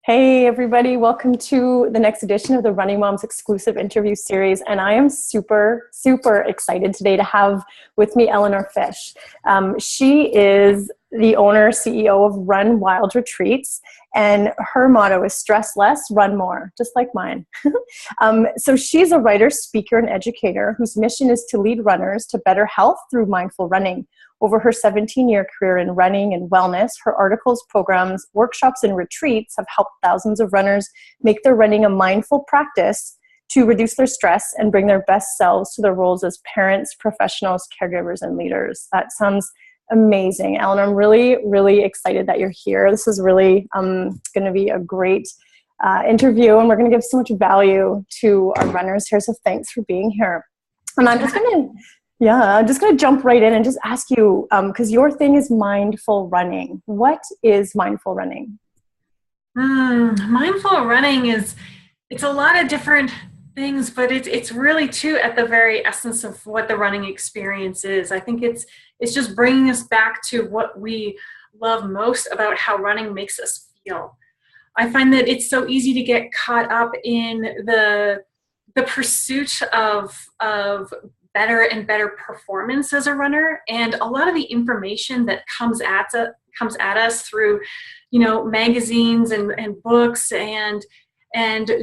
Hey everybody, welcome to the next edition of the Running Moms exclusive interview series. And I am super excited today to have with me Elinor Fish. She is the owner, CEO of Run Wild Retreats, and her motto is stress less, run more, just like mine. So she's a writer, speaker, and educator whose mission is to lead runners to better health through mindful running. Over her 17-year career in running and wellness, her articles, programs, workshops, and retreats have helped thousands of runners make their running a mindful practice to reduce their stress and bring their best selves to their roles as parents, professionals, caregivers, and leaders. That sounds amazing. Elinor, I'm really excited that you're here. This is really going to be a great interview, and we're going to give so much value to our runners here, so thanks for being here. And I'm just going to jump right in and just ask you, because your thing is mindful running. What is mindful running? Mindful running it's a lot of different things, but it's really too at the very essence of what the running experience is. I think it's just bringing us back to what we love most about how running makes us feel. I find that it's so easy to get caught up in the pursuit of better and better performance as a runner, and a lot of the information that comes at us through, magazines and books and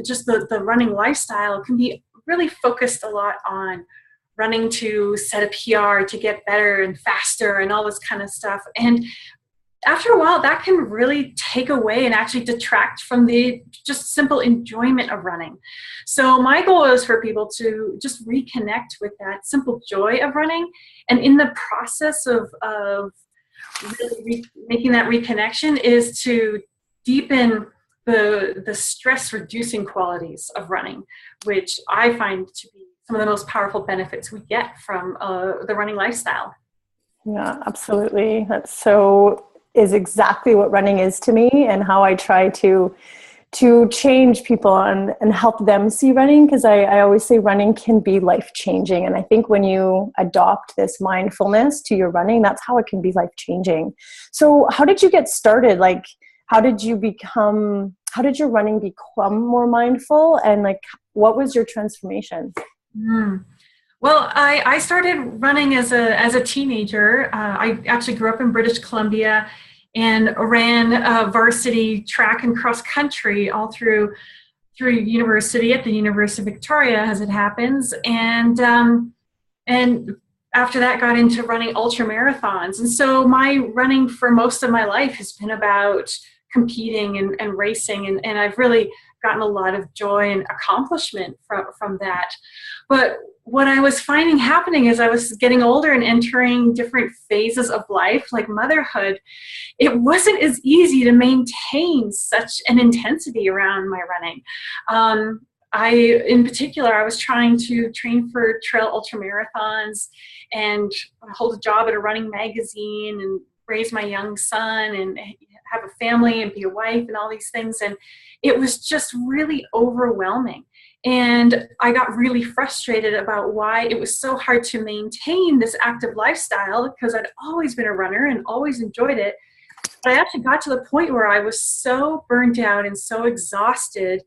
just the running lifestyle can be really focused a lot on running to set a PR, to get better and faster and all this kind of stuff. And after a while, that can really take away and actually detract from the just simple enjoyment of running. So my goal is for people to just reconnect with that simple joy of running. And in the process of really making that reconnection is to deepen the stress-reducing qualities of running, which I find to be some of the most powerful benefits we get from the running lifestyle. Yeah, absolutely. Is exactly what running is to me, and how I try to change people and help them see running, because I always say running can be life-changing. And I think when you adopt this mindfulness to your running, that's how it can be life-changing. So how did you get started? Like, how did your running become more mindful? And what was your transformation? Well, I started running as a teenager. I actually grew up in British Columbia and ran varsity track and cross country all through university at the University of Victoria, as it happens, and after that got into running ultra marathons. And so my running for most of my life has been about competing and racing, and I've really gotten a lot of joy and accomplishment from that. But what I was finding happening as I was getting older and entering different phases of life, like motherhood, it wasn't as easy to maintain such an intensity around my running. In particular, I was trying to train for trail ultramarathons and hold a job at a running magazine and raise my young son and have a family and be a wife and all these things. And it was just really overwhelming. And I got really frustrated about why it was so hard to maintain this active lifestyle, because I'd always been a runner and always enjoyed it. But I actually got to the point where I was so burnt out and so exhausted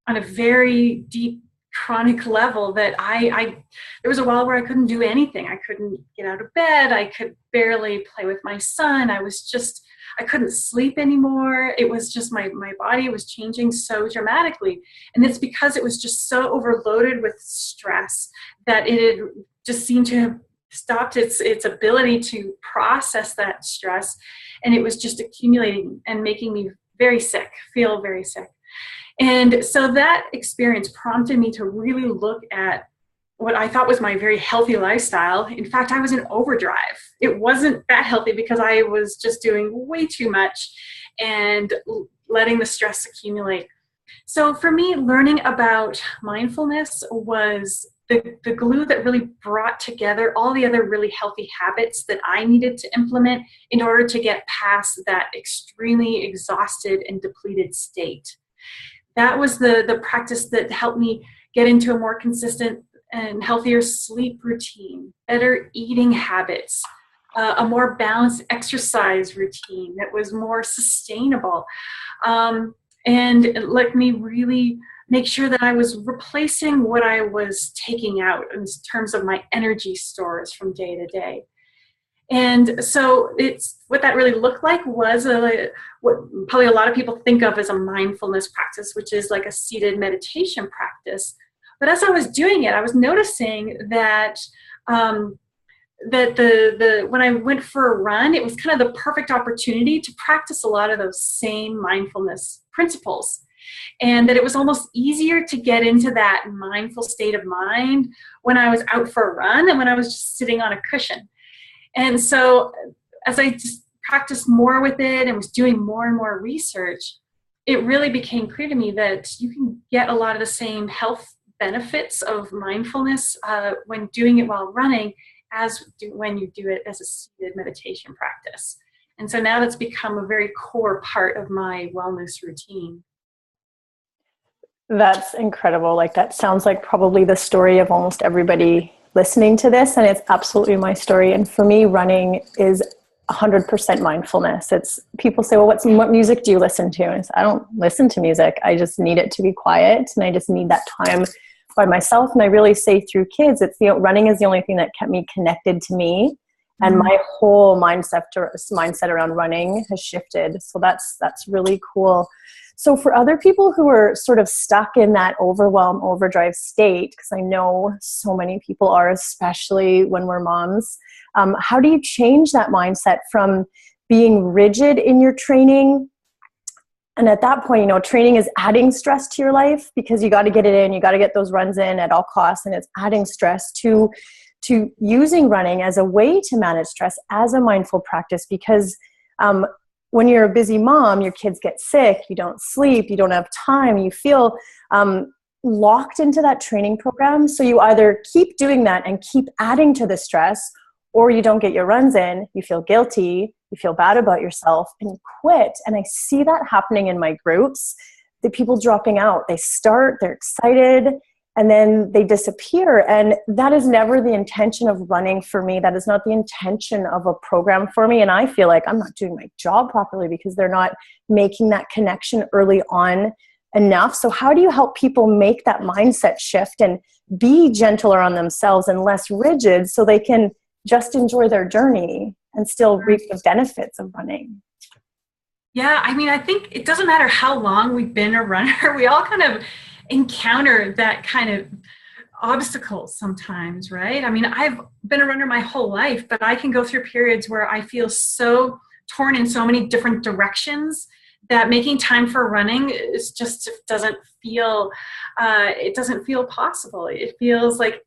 on a very deep chronic level that there was a while where I couldn't do anything. I couldn't get out of bed. I could barely play with my son. I couldn't sleep anymore. It was just my body was changing so dramatically. And it's because it was just so overloaded with stress that it had just seemed to have stopped its ability to process that stress. And it was just accumulating and making me feel very sick. And so that experience prompted me to really look at what I thought was my very healthy lifestyle. In fact, I was in overdrive. It wasn't that healthy because I was just doing way too much and letting the stress accumulate. So for me, learning about mindfulness was the glue that really brought together all the other really healthy habits that I needed to implement in order to get past that extremely exhausted and depleted state. That was the practice that helped me get into a more consistent and healthier sleep routine, better eating habits, a more balanced exercise routine that was more sustainable. And it let me really make sure that I was replacing what I was taking out in terms of my energy stores from day to day. And so it's what that really looked like was what probably a lot of people think of as a mindfulness practice, which is like a seated meditation practice. But as I was doing it, I was noticing that that when I went for a run, it was kind of the perfect opportunity to practice a lot of those same mindfulness principles. And that it was almost easier to get into that mindful state of mind when I was out for a run than when I was just sitting on a cushion. And so as I just practiced more with it and was doing more and more research, it really became clear to me that you can get a lot of the same health benefits of mindfulness when doing it while running as when you do it as a seated meditation practice. And so now that's become a very core part of my wellness routine. That's incredible. Like, that sounds like probably the story of almost everybody listening to this, and it's absolutely my story. And for me, running is 100% mindfulness. It's, people say, well, what music do you listen to? And I don't listen to music. I just need it to be quiet, and I just need that time by myself. And I really say through kids, it's, running is the only thing that kept me connected to me. And my whole mindset around running has shifted. So that's really cool. So for other people who are sort of stuck in that overwhelm, overdrive state, because I know so many people are, especially when we're moms, how do you change that mindset from being rigid in your training? And at that point, training is adding stress to your life because you got to get it in, you got to get those runs in at all costs, and it's adding stress to using running as a way to manage stress as a mindful practice. Because when you're a busy mom, your kids get sick, you don't sleep, you don't have time, you feel locked into that training program. So you either keep doing that and keep adding to the stress, or you don't get your runs in, you feel guilty, you feel bad about yourself, and you quit. And I see that happening in my groups, the people dropping out. They start, they're excited, and then they disappear. And that is never the intention of running for me. That is not the intention of a program for me. And I feel like I'm not doing my job properly because they're not making that connection early on enough. So how do you help people make that mindset shift and be gentler on themselves and less rigid so they can just enjoy their journey and still reap the benefits of running? Yeah, I mean, I think it doesn't matter how long we've been a runner. We all kind of encounter that kind of obstacles sometimes, right? I mean, I've been a runner my whole life, but I can go through periods where I feel so torn in so many different directions that making time for running is just doesn't feel possible. It feels like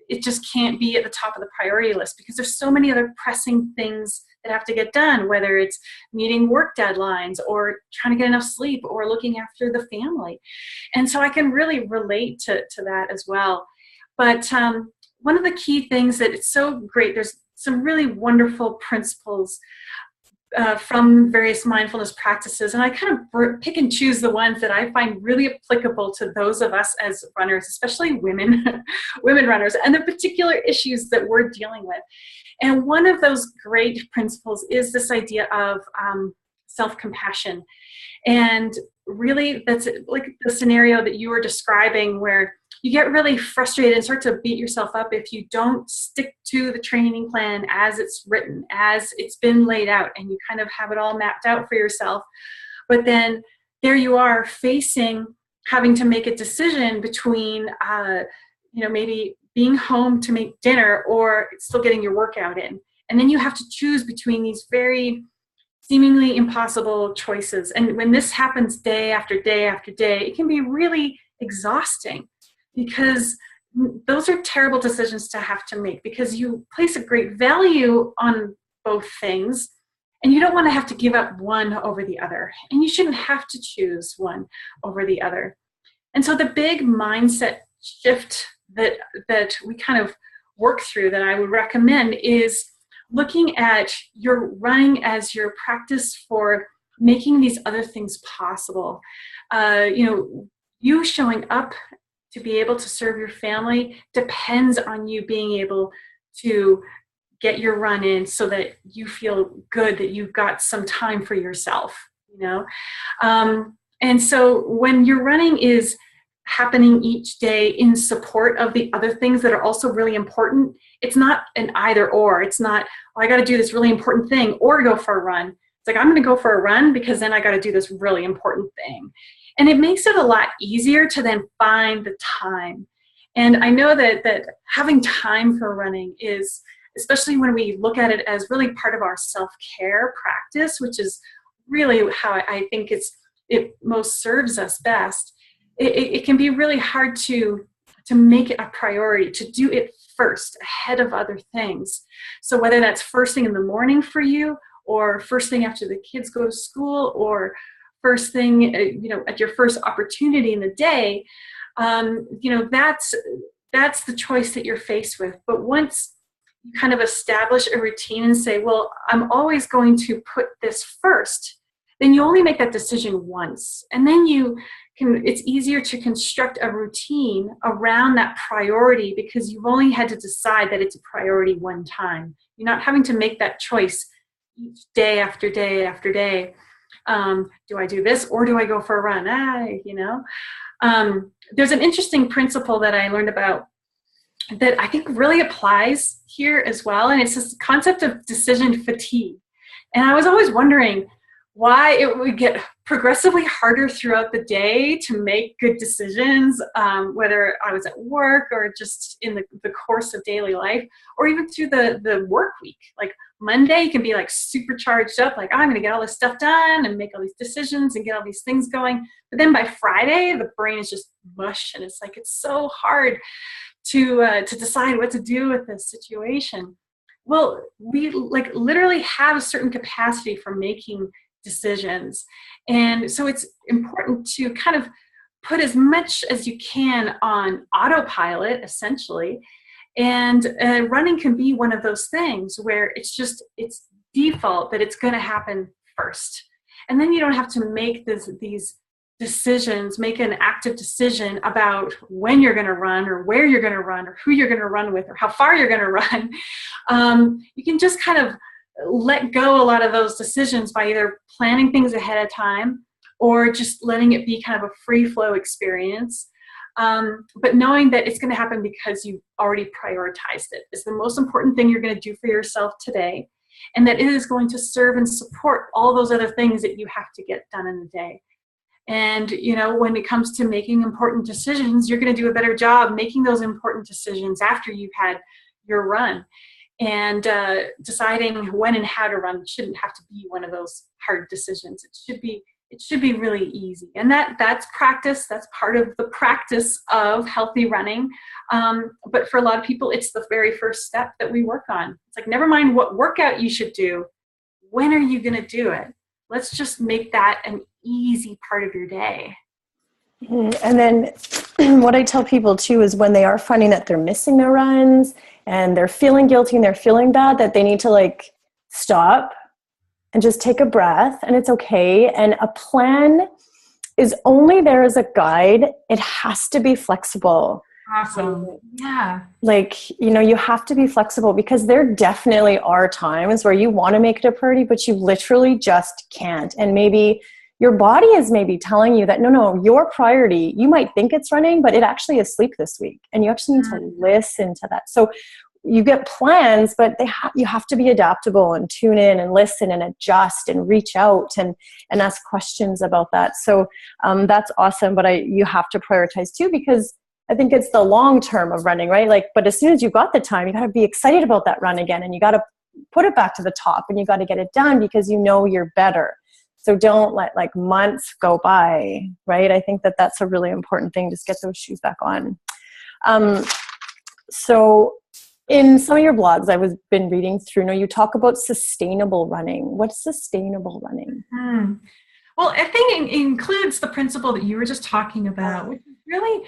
it just can't be at the top of the priority list because there's so many other pressing things that have to get done, whether it's meeting work deadlines or trying to get enough sleep or looking after the family. And so I can really relate to that as well. But one of the key things that it's so great, there's some really wonderful principles from various mindfulness practices. And I kind of pick and choose the ones that I find really applicable to those of us as runners, especially women runners, and the particular issues that we're dealing with. And one of those great principles is this idea of self-compassion. And really, that's like the scenario that you were describing where you get really frustrated and start to beat yourself up if you don't stick to the training plan as it's written, as it's been laid out, and you kind of have it all mapped out for yourself. But then there you are having to make a decision between, maybe being home to make dinner or still getting your workout in. And then you have to choose between these very seemingly impossible choices. And when this happens day after day after day, it can be really exhausting because those are terrible decisions to have to make because you place a great value on both things and you don't want to have to give up one over the other. And you shouldn't have to choose one over the other. And so the big mindset shift that we kind of work through that I would recommend is looking at your running as your practice for making these other things possible. You showing up to be able to serve your family depends on you being able to get your run in so that you feel good that you've got some time for yourself, And so when your running is happening each day in support of the other things that are also really important, it's not an either or. It's not, oh, I got to do this really important thing or go for a run. It's like, I'm going to go for a run because then I got to do this really important thing. And it makes it a lot easier to then find the time. And I know that having time for running is, especially when we look at it as really part of our self-care practice, which is really how I think it most serves us best. It can be really hard to make it a priority, to do it first ahead of other things. So whether that's first thing in the morning for you, or first thing after the kids go to school, or first thing, at your first opportunity in the day, that's the choice that you're faced with. But once you kind of establish a routine and say, well, I'm always going to put this first, then you only make that decision once. And then it's easier to construct a routine around that priority because you've only had to decide that it's a priority one time. You're not having to make that choice each day after day after day. Do I do this or do I go for a run? There's an interesting principle that I learned about that I think really applies here as well. And it's this concept of decision fatigue. And I was always wondering why it would get progressively harder throughout the day to make good decisions, whether I was at work or just in the course of daily life, or even through the work week. Like Monday, you can be like super charged up, like, oh, I'm going to get all this stuff done and make all these decisions and get all these things going. But then by Friday, the brain is just mush, and it's like it's so hard to decide what to do with this situation. Well, we like literally have a certain capacity for making decisions. And so it's important to kind of put as much as you can on autopilot, essentially. And running can be one of those things where it's default that it's going to happen first. And then you don't have to make these decisions, make an active decision about when you're going to run or where you're going to run or who you're going to run with or how far you're going to run. You can just kind of let go a lot of those decisions by either planning things ahead of time or just letting it be kind of a free flow experience. But knowing that it's going to happen because you already prioritized it is the most important thing you're going to do for yourself today. And that it is going to serve and support all those other things that you have to get done in the day. And, when it comes to making important decisions, you're going to do a better job making those important decisions after you've had your run. And deciding when and how to run shouldn't have to be one of those hard decisions. It should be really easy. And that's practice. That's part of the practice of healthy running. But for a lot of people, it's the very first step that we work on. It's like, never mind what workout you should do. When are you going to do it? Let's just make that an easy part of your day. And then what I tell people too is when they are finding that they're missing their runs and they're feeling guilty and they're feeling bad, that they need to stop and just take a breath, and it's okay. And a plan is only there as a guide. It has to be flexible. Awesome. Yeah. You have to be flexible because there definitely are times where you want to make it a priority, but you literally just can't. And maybe your body is maybe telling you that, no, your priority, you might think it's running, but it actually is sleep this week. And you actually need to listen to that. So you get plans, but you have to be adaptable and tune in and listen and adjust and reach out and ask questions about that. So that's awesome. But you have to prioritize too, because I think it's the long term of running, right? But as soon as you got the time, you got to be excited about that run again, and you got to put it back to the top, and you got to get it done because you're better. So don't let months go by, right? I think that's a really important thing. Just get those shoes back on. So in some of your blogs, I've been reading through, you talk about sustainable running. What's sustainable running? Well, I think it includes the principle that you were just talking about, which is really,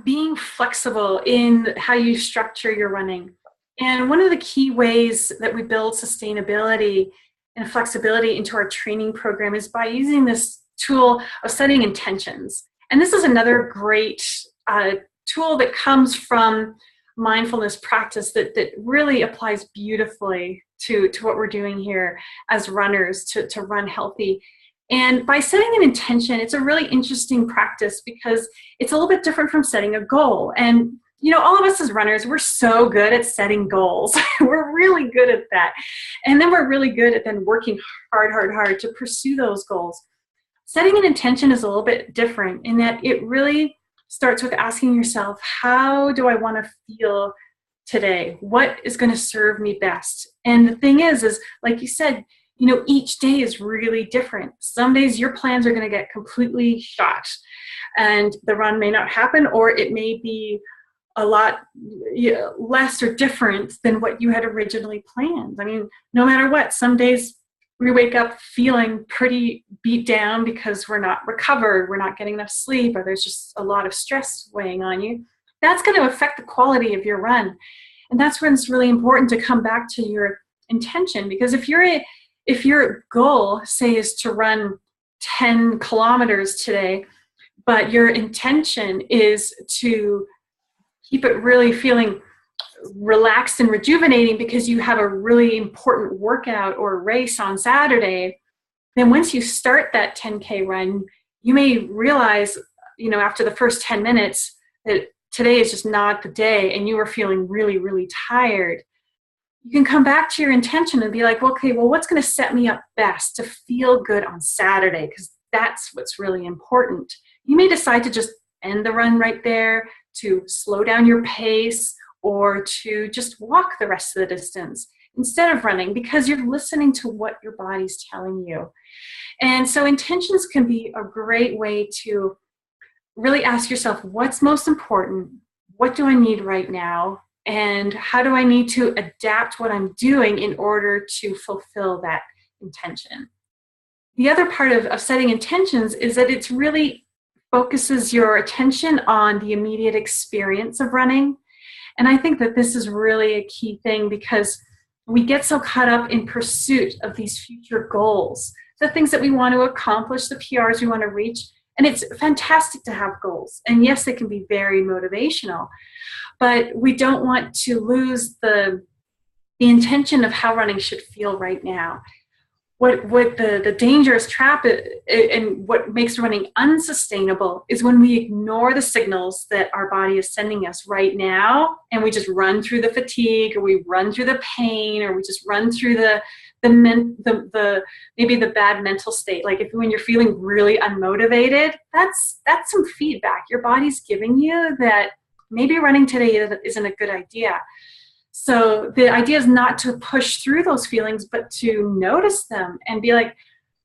being flexible in how you structure your running. And one of the key ways that we build sustainability and flexibility into our training program is by using this tool of setting intentions. And this is another great tool that comes from mindfulness practice that really applies beautifully to what we're doing here as runners to run healthy. And by setting an intention, it's a really interesting practice because it's a little bit different from setting a goal. And, all of us as runners, we're so good at setting goals. We're really good at that. And then we're really good at then working hard to pursue those goals. Setting an intention is a little bit different in that it really starts with asking yourself, how do I want to feel today? What is going to serve me best? And the thing is like you said, each day is really different. Some days your plans are going to get completely shot and the run may not happen, or it may be a lot less or different than what you had originally planned. I mean, no matter what, some days we wake up feeling pretty beat down because we're not recovered, we're not getting enough sleep, or there's just a lot of stress weighing on you. That's going to affect the quality of your run. And that's when it's really important to come back to your intention, because if your goal, say, is to run 10 kilometers today, but your intention is to keep it really feeling relaxed and rejuvenating because you have a really important workout or race on Saturday, then once you start that 10K run, you may realize, after the first 10 minutes that today is just not the day and you are feeling really, really tired. You can come back to your intention and be like, okay, well, what's going to set me up best to feel good on Saturday? Because that's what's really important. You may decide to just end the run right there, to slow down your pace, or to just walk the rest of the distance instead of running, because you're listening to what your body's telling you. And so intentions can be a great way to really ask yourself, what's most important? What do I need right now? And how do I need to adapt what I'm doing in order to fulfill that intention? The other part of setting intentions is that it's really focuses your attention on the immediate experience of running. And I think that this is really a key thing because we get so caught up in pursuit of these future goals, the things that we want to accomplish, the PRs we want to reach. And it's fantastic to have goals. And yes, they can be very motivational, but we don't want to lose the intention of how running should feel right now. What the dangerous trap and what makes running unsustainable is when we ignore the signals that our body is sending us right now, and we just run through the fatigue, or we run through the pain, or we just run through the maybe the bad mental state. Like when you're feeling really unmotivated, that's some feedback your body's giving you that maybe running today isn't a good idea. So the idea is not to push through those feelings, but to notice them and be like,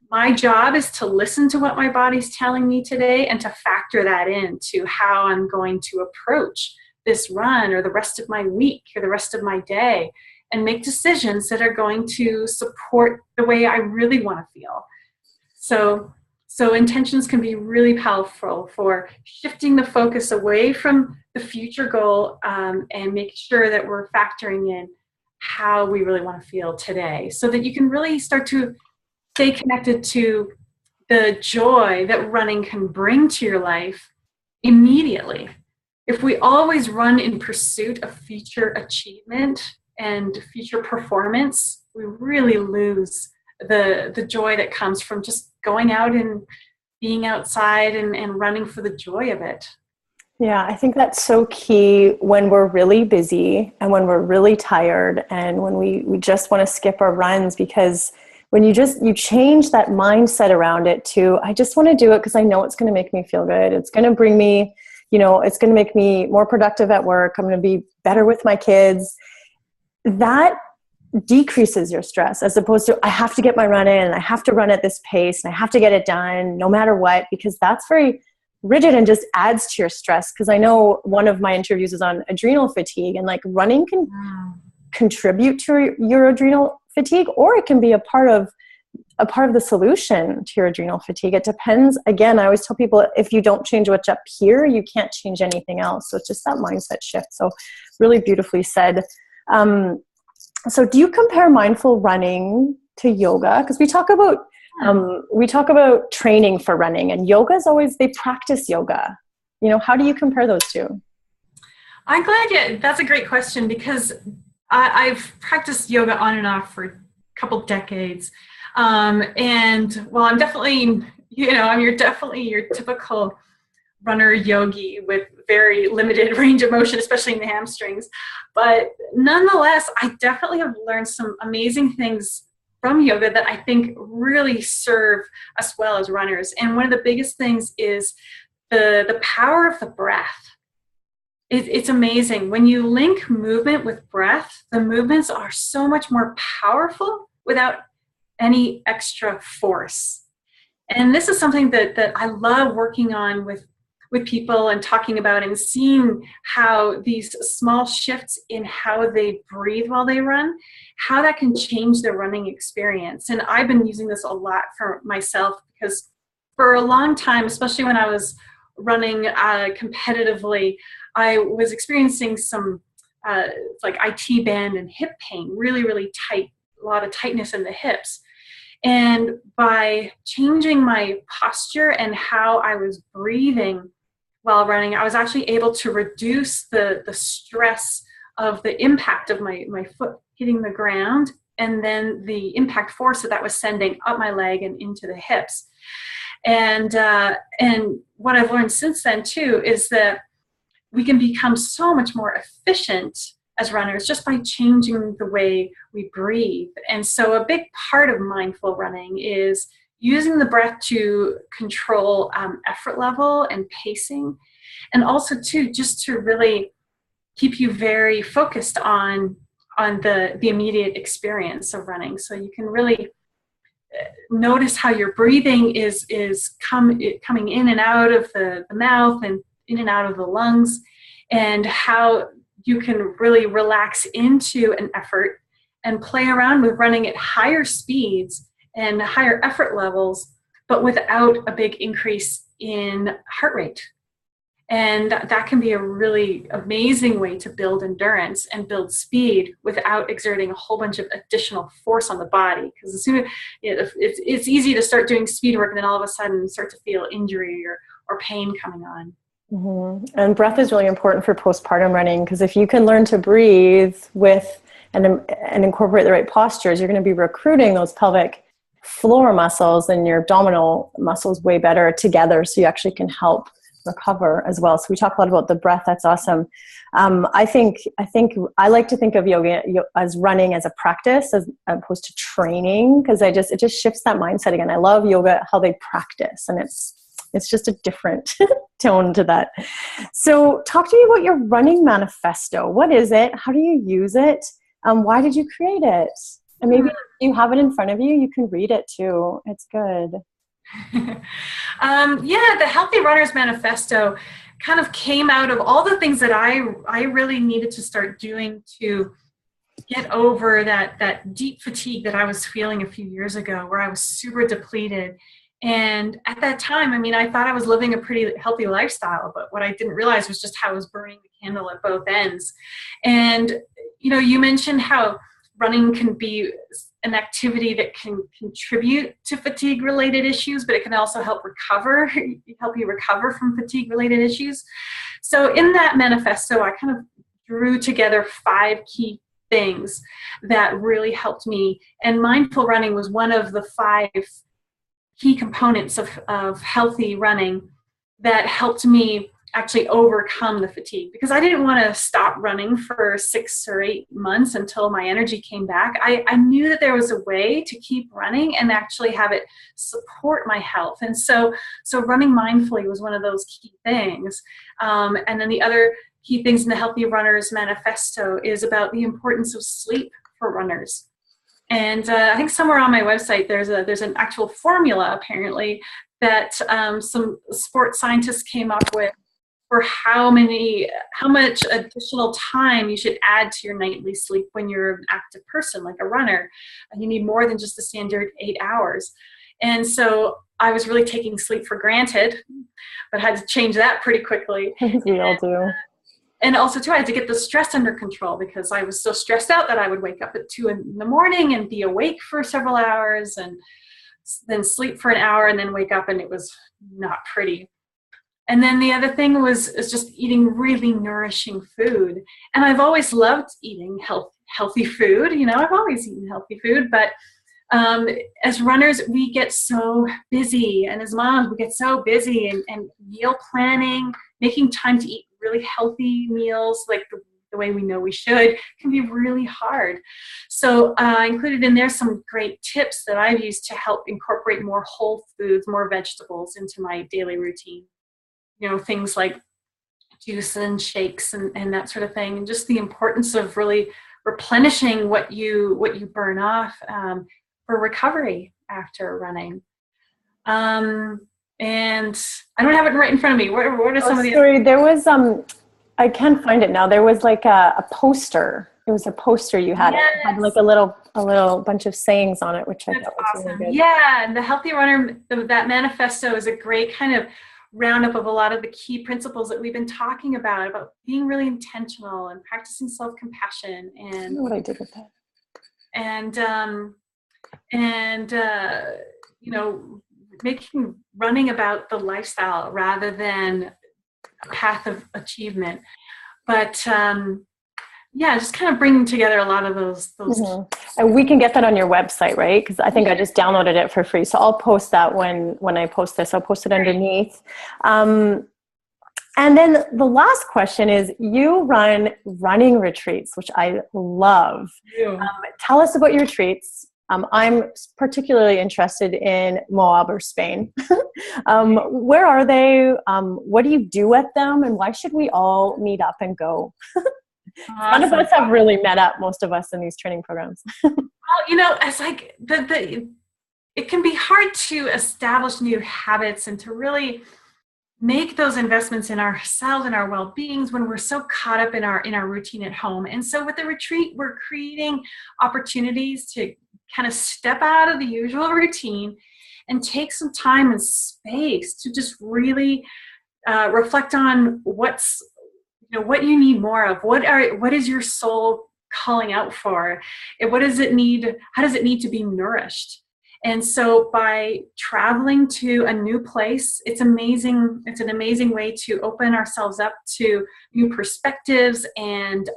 my job is to listen to what my body's telling me today and to factor that into how I'm going to approach this run or the rest of my week or the rest of my day, and make decisions that are going to support the way I really want to feel. So intentions can be really powerful for shifting the focus away from the future goal and make sure that we're factoring in how we really want to feel today, so that you can really start to stay connected to the joy that running can bring to your life immediately. If we always run in pursuit of future achievement and future performance, we really lose the joy that comes from just going out and being outside and running for the joy of it. Yeah, I think that's so key when we're really busy and when we're really tired and when we just want to skip our runs, because when you change that mindset around it to, I just want to do it because I know it's going to make me feel good. It's going to bring me, it's going to make me more productive at work. I'm going to be better with my kids. That decreases your stress, as opposed to, I have to get my run in and I have to run at this pace and I have to get it done no matter what, because that's very rigid and just adds to your stress. Because I know one of my interviews is on adrenal fatigue, and like running can contribute to your adrenal fatigue, or it can be a part of the solution to your adrenal fatigue. It depends. Again, I always tell people, if you don't change what's up here, you can't change anything else. So it's just that mindset shift. So really beautifully said. So do you compare mindful running to yoga? Because we talk about training for running, and yoga is always, they practice yoga. How do you compare those two? I'm glad that's a great question, because I've practiced yoga on and off for a couple decades. And well, I'm definitely, definitely your typical runner yogi with very limited range of motion, especially in the hamstrings. But nonetheless, I definitely have learned some amazing things from yoga that I think really serve us well as runners. And one of the biggest things is the power of the breath. It's amazing. When you link movement with breath, the movements are so much more powerful without any extra force. And this is something that I love working on with people and talking about and seeing how these small shifts in how they breathe while they run, how that can change their running experience. And I've been using this a lot for myself because for a long time, especially when I was running competitively, I was experiencing some like IT band and hip pain, really, really tight, a lot of tightness in the hips. And by changing my posture and how I was breathing while running, I was actually able to reduce the stress of the impact of my foot hitting the ground and then the impact force that was sending up my leg and into the hips. And what I've learned since then too is that we can become so much more efficient as runners just by changing the way we breathe. And so a big part of mindful running is using the breath to control effort level and pacing, and also too just to really keep you very focused on the immediate experience of running. So you can really notice how your breathing is coming in and out of the mouth and in and out of the lungs, and how you can really relax into an effort and play around with running at higher speeds and higher effort levels, but without a big increase in heart rate. And that can be a really amazing way to build endurance and build speed without exerting a whole bunch of additional force on the body. Because as soon as it's easy to start doing speed work and then all of a sudden start to feel injury or pain coming on. Mm-hmm. And breath is really important for postpartum running, because if you can learn to breathe with and incorporate the right postures, you're going to be recruiting those pelvic floor muscles and your abdominal muscles way better together, so you actually can help recover as well. So we talk a lot about the breath. That's awesome. I think I like to think of yoga as running as a practice as opposed to training, because it just shifts that mindset again. I love yoga, how they practice, and it's just a different tone to that. So talk to me about your running manifesto. What is it? How do you use it? Why did you create it? And maybe if you have it in front of you, you can read it too. It's good. The Healthy Runners Manifesto kind of came out of all the things that I really needed to start doing to get over that deep fatigue that I was feeling a few years ago, where I was super depleted. And at that time, I thought I was living a pretty healthy lifestyle, but what I didn't realize was just how I was burning the candle at both ends. And, you mentioned how running can be an activity that can contribute to fatigue-related issues, but it can also help you recover from fatigue-related issues. So in that manifesto, I kind of drew together 5 key things that really helped me. And mindful running was one of the 5 key components of healthy running that helped me actually overcome the fatigue, because I didn't want to stop running for 6 or 8 months until my energy came back. I knew that there was a way to keep running and actually have it support my health. And so running mindfully was one of those key things. And then the other key things in the Healthy Runners Manifesto is about the importance of sleep for runners. And I think somewhere on my website there's an actual formula apparently that some sports scientists came up with for how much additional time you should add to your nightly sleep when you're an active person like a runner. You need more than just the standard 8 hours. And so I was really taking sleep for granted, but had to change that pretty quickly. We all do. And also too, I had to get the stress under control, because I was so stressed out that I would wake up at 2 a.m. and be awake for several hours and then sleep for an hour and then wake up, and it was not pretty. And then the other thing is just eating really nourishing food. And I've always loved eating healthy food. I've always eaten healthy food, but as runners, we get so busy, and as moms, we get so busy, and meal planning, making time to eat really healthy meals like the way we know we should can be really hard. So I included in there some great tips that I've used to help incorporate more whole foods, more vegetables into my daily routine. Things like juice and shakes and that sort of thing, and just the importance of really replenishing what you burn off for recovery after running. And I don't have it right in front of me. What are some of the? Sorry, there was I can't find it now. There was like a poster. It was a poster you had. Yes. It had like a little bunch of sayings on it, which I thought was awesome. really good. Yeah, and the Healthy Runner, that manifesto is a great kind of roundup of a lot of the key principles that we've been talking about being really intentional and practicing self-compassion. And I don't know what I did with that. And making running about the lifestyle rather than a path of achievement. But just kind of bringing together a lot of those. Mm-hmm. And we can get that on your website, right? Because I think I just downloaded it for free. So I'll post that when I post this. I'll post it underneath. And then the last question is, you run running retreats, which I love. Tell us about your retreats. I'm particularly interested in Moab or Spain. Where are they? What do you do at them? And why should we all meet up and go? Awesome. None of us have really met up, most of us, in these training programs. Well, it's like it can be hard to establish new habits and to really make those investments in ourselves and our well-beings when we're so caught up in our routine at home. And so with the retreat, we're creating opportunities to kind of step out of the usual routine and take some time and space to just really reflect on what you need more of. What is your soul calling out for? And what does it need? How does it need to be nourished? And so by traveling to a new place, it's amazing. It's an amazing way to open ourselves up to new perspectives and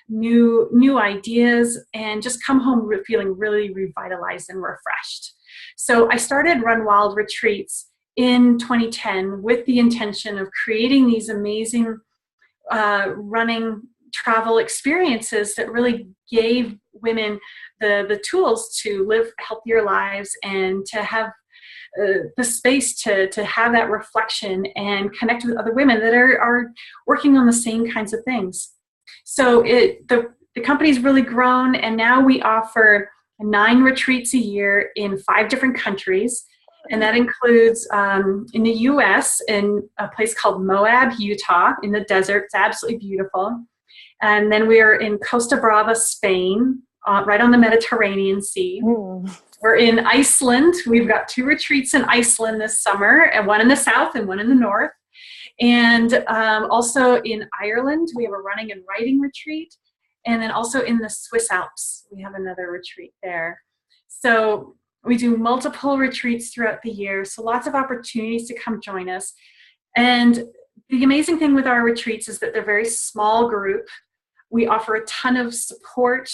new ideas, and just come home feeling really revitalized and refreshed. So I started Run Wild retreats in 2010 with the intention of creating these amazing running travel experiences that really gave women the tools to live healthier lives and to have the space to have that reflection and connect with other women that are working on the same kinds of things. So the company's really grown, and now we offer 9 retreats a year in 5 different countries. And that includes in the U.S. in a place called Moab, Utah, in the desert. It's absolutely beautiful. And then we are in Costa Brava, Spain, right on the Mediterranean Sea. Ooh. We're in Iceland. We've got 2 retreats in Iceland this summer, and one in the south and one in the north. And also in Ireland, we have a running and writing retreat. And then also in the Swiss Alps, we have another retreat there. So we do multiple retreats throughout the year, so lots of opportunities to come join us. And the amazing thing with our retreats is that they're very small group. We offer a ton of support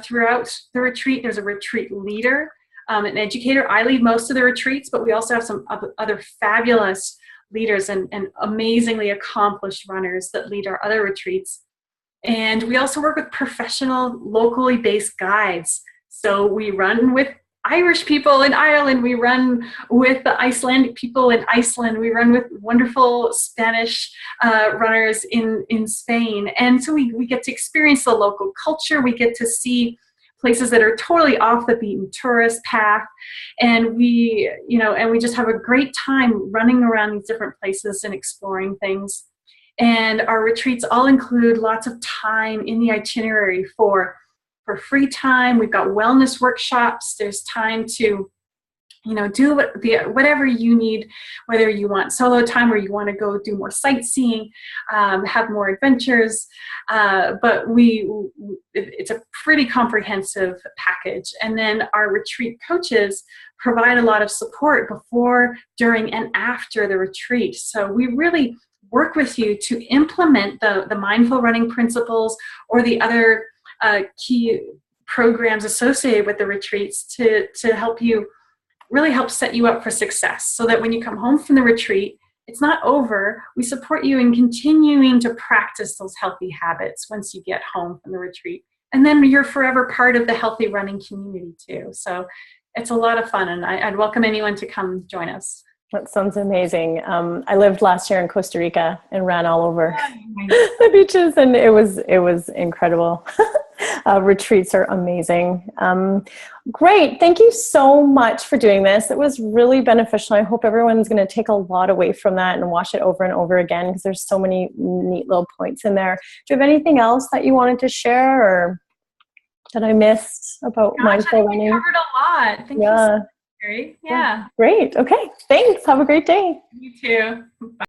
throughout the retreat. There's a retreat leader, an educator. I lead most of the retreats, but we also have some other fabulous leaders and amazingly accomplished runners that lead our other retreats. And we also work with professional, locally based guides. So we run with Irish people in Ireland, we run with the Icelandic people in Iceland, we run with wonderful Spanish runners in Spain. And so we get to experience the local culture, we get to see places that are totally off the beaten tourist path, and we just have a great time running around these different places and exploring things. And our retreats all include lots of time in the itinerary for free time. We've got wellness workshops. There's time to, do whatever you need, whether you want solo time or you want to go do more sightseeing, have more adventures. But it's a pretty comprehensive package. And then our retreat coaches provide a lot of support before, during, and after the retreat. So we really work with you to implement the mindful running principles or the other key programs associated with the retreats to help you, really help set you up for success, so that when you come home from the retreat, it's not over. We support you in continuing to practice those healthy habits once you get home from the retreat. And then you're forever part of the healthy running community too. So it's a lot of fun, and I'd welcome anyone to come join us. That sounds amazing. I lived last year in Costa Rica and ran all over the beaches, and it was incredible. Retreats are amazing. Great. Thank you so much for doing this. It was really beneficial. I hope everyone's going to take a lot away from that and watch it over and over again, because there's so many neat little points in there. Do you have anything else that you wanted to share or that I missed about mindful running? We covered a lot. Thank you so much, Carrie. Yeah. Great. Okay. Thanks. Have a great day. You too. Bye.